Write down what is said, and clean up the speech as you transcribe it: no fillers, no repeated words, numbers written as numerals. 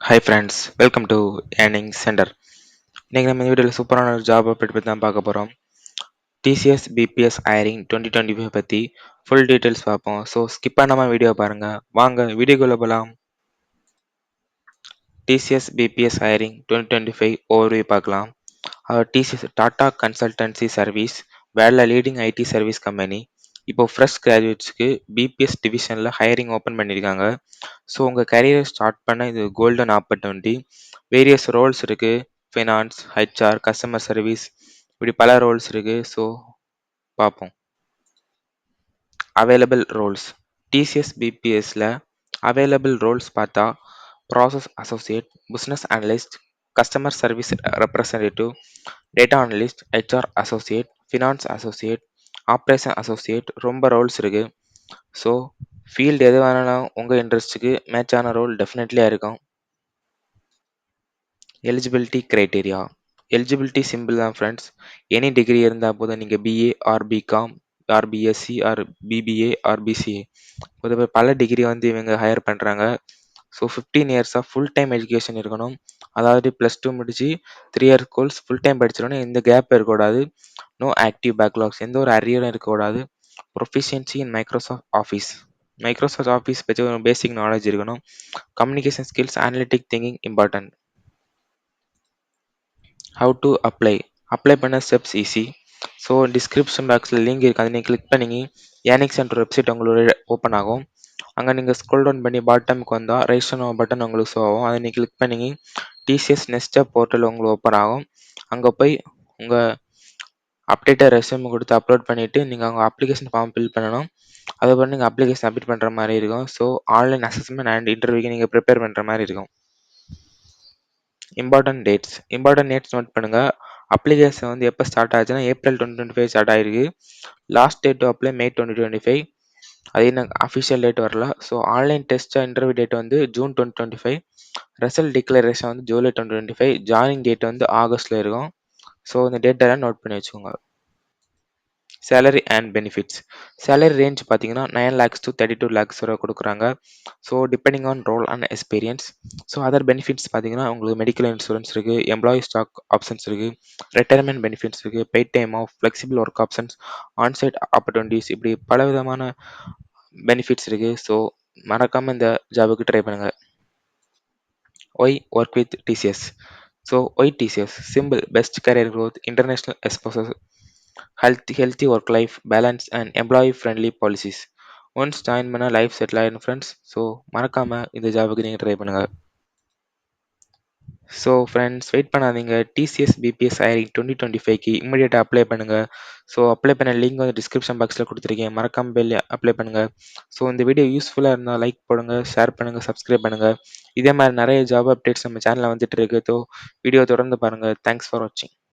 Hi friends, welcome to earning centre. இன்னைக்கு நம்ம இந்த வீடியோவில் சூப்பரான ஒரு ஜாப் அப்டேட் பற்றி தான் பார்க்க போகிறோம். டிசிஎஸ் பிபிஎஸ் ஹையரிங் 2025 பற்றி ஃபுல் டீட்டெயில்ஸ் பார்ப்போம். ஸோ ஸ்கிப் பண்ணாமல் வீடியோ பாருங்கள். வாங்க வீடியோக்குள்ளே போகலாம். டிசிஎஸ் பிபிஎஸ் ஹையரிங் 2025 ஓவர்வியூ பார்க்கலாம். டிசிஎஸ் டாடா கன்சல்டன்சி சர்வீஸ் வேர்ல்டில் லீடிங் ஐடி சர்வீஸ் கம்பெனி. இப்போ ஃப்ரெஷ் கிராஜுவேட்ஸ்க்கு பிபிஎஸ் டிவிஷனில் ஹையரிங் ஓப்பன் பண்ணியிருக்காங்க. ஸோ உங்கள் கரியரை ஸ்டார்ட் பண்ண இது கோல்டன் ஆப்பர்ச்சுனிட்டி. வேரியஸ் ரோல்ஸ் இருக்குது. ஃபினான்ஸ், ஹெச்ஆர், கஸ்டமர் சர்வீஸ், இப்படி பல ரோல்ஸ் இருக்குது. ஸோ பார்ப்போம். அவைலபிள் ரோல்ஸ் டிசிஎஸ் பிபிஎஸ்ல அவைலபிள் ரோல்ஸ் பார்த்தா process associate, business analyst, customer service representative, data analyst, HR associate, finance associate, operation associate, ரொம்ப ரோல்ஸ் இருக்குது. So field எது வேணாலும் உங்கள் இன்ட்ரெஸ்ட்டுக்கு மேட்சான ரோல் டெஃபினெட்லியாக இருக்கும். எலிஜிபிலிட்டி க்ரைட்டீரியா எலிஜிபிலிட்டி சிம்பிள் தான் ஃப்ரெண்ட்ஸ். எனி டிகிரி இருந்தால் போதும். நீங்கள் BA or BCom or BSc or BBA or BCA பொதுவாக பல டிகிரி வந்து இவங்க ஹையர் பண்ணுறாங்க. ஸோ 15 இயர்ஸாக ஃபுல் டைம் எஜுகேஷன் இருக்கணும். அதாவது +2 முடிச்சு 3 இயர் கோர்ஸ் ஃபுல் டைம் படிச்சிடணும். எந்த கேப் இருக்கக்கூடாது. நோ ஆக்டிவ் பேக்லாக்ஸ், எந்த ஒரு அரியரும் இருக்கக்கூடாது. ப்ரொஃபிஷியன்சி இன் மைக்ரோசாஃப்ட் ஆஃபீஸ் பற்றி ஒரு பேசிக் நாலேஜ் இருக்கணும். Communication skills, analytic thinking important. How to apply பண்ண ஸ்டெப்ஸ் ஈஸி. ஸோ டிஸ்கிரிப்ஷன் பாக்ஸில் லிங்க் இருக்குது. அதை நீங்கள் கிளிக் பண்ணி ஏர்னிங் சென்டர் வெப்சைட் உங்களோட ஓப்பன் ஆகும். அங்கே நீங்கள் ஸ்க்ரோல் டவுன் பண்ணி பாட்டமுக்கு வந்தால் ரெஜிஸ்டர் பட்டன் உங்களுக்கு ஷோ ஆகும். அதை நீங்கள் கிளிக் பண்ணி டிசிஎஸ் நெக்ஸ்ட் போர்ட்டல் உங்களுக்கு ஓப்பன் ஆகும். அங்கே போய் உங்கள் அப்டேட்டட் ரெஸ்யூம் கொடுத்து அப்லோட் பண்ணிவிட்டு நீங்கள் அவங்க அப்ளிகேஷன் ஃபார்ம் ஃபில் பண்ணணும். அதுக்கப்புறம் நீங்கள் அப்ளிகேஷன் சப்மிட் பண்ணுற மாதிரி இருக்கும். ஸோ ஆன்லைன் அசஸ்மெண்ட் அண்ட் இன்டர்வியூக்கு நீங்கள் ப்ரிப்பேர் பண்ணுற மாதிரி இருக்கும். இம்பார்ட்டன்ட் டேட்ஸ் நோட் பண்ணுங்கள். அப்ளிகேஷன் வந்து எப்போ ஸ்டார்ட் ஆச்சுன்னா ஏப்ரல் 2025 ஸ்டார்ட் ஆகிருக்கு. லாஸ்ட் டேட் டு அப்ளை மே 2025. அது இன்னும் அஃபிஷியல் டேட் வரல. So online test interview date வந்து ஜூன் 2025. ரிசல்ட் டிக்ளரேஷன் வந்து ஜூலை 2025. ஜாயினிங் டேட் வந்து ஆகஸ்ட்டில் இருக்கும். ஸோ இந்த டேட்டெல்லாம் நோட் பண்ணி வச்சுக்கோங்க. Salary and benefits. Salary range பார்த்தீங்கன்னா 9 lakhs to 32 lakhs வரை கொடுக்குறாங்க. So depending on role and experience. So other benefits பார்த்தீங்கன்னா உங்களுக்கு மெடிக்கல் இன்சூரன்ஸ் இருக்குது, எம்ப்ளாயி ஸ்டாக் ஆப்ஷன்ஸ் இருக்குது, ரிட்டையர்மெண்ட் பெனிஃபிட்ஸ் இருக்குது, paid time off, flexible work options, onsite opportunities, இப்படி பல விதமான பெனிஃபிட்ஸ் இருக்குது. ஸோ மறக்காமல் இந்த ஜாபுக்கு ட்ரை பண்ணுங்கள். Why work with TCS. So why TCS simple, best career growth, international exposure, healthy work life balance and employee friendly policies. Once join பண்ண life settle ஆகிடும் ஃப்ரெண்ட்ஸ். ஸோ மறக்காமல் இந்த ஜாபுக்கு நீங்கள் ட்ரை பண்ணுங்கள். ஸோ ஃப்ரெண்ட்ஸ், வெயிட் பண்ணாதீங்க. TCS BPS hiring 2025க்கு இமீடியட்டாக அப்ளை பண்ணுங்கள். ஸோ அப்ளை பண்ண லிங்க் வந்து டிஸ்கிரிப்ஷன் பாக்ஸில் கொடுத்துருக்கேன். மறக்காமல் பெல் அப்ளை பண்ணுங்கள். ஸோ இந்த வீடியோ யூஸ்ஃபுல்லாக இருந்தால் லைக் போடுங்க, ஷேர் பண்ணுங்கள், சப்ஸ்கிரைப் பண்ணுங்கள். இதே மாதிரி நிறைய ஜாப் அப்டேட்ஸ் நம்ம சேனலில் வந்துட்டு இருக்கு. ஸோ வீடியோ தொடர்ந்து பாருங்கள். தேங்க்ஸ் ஃபார் வாட்சிங்.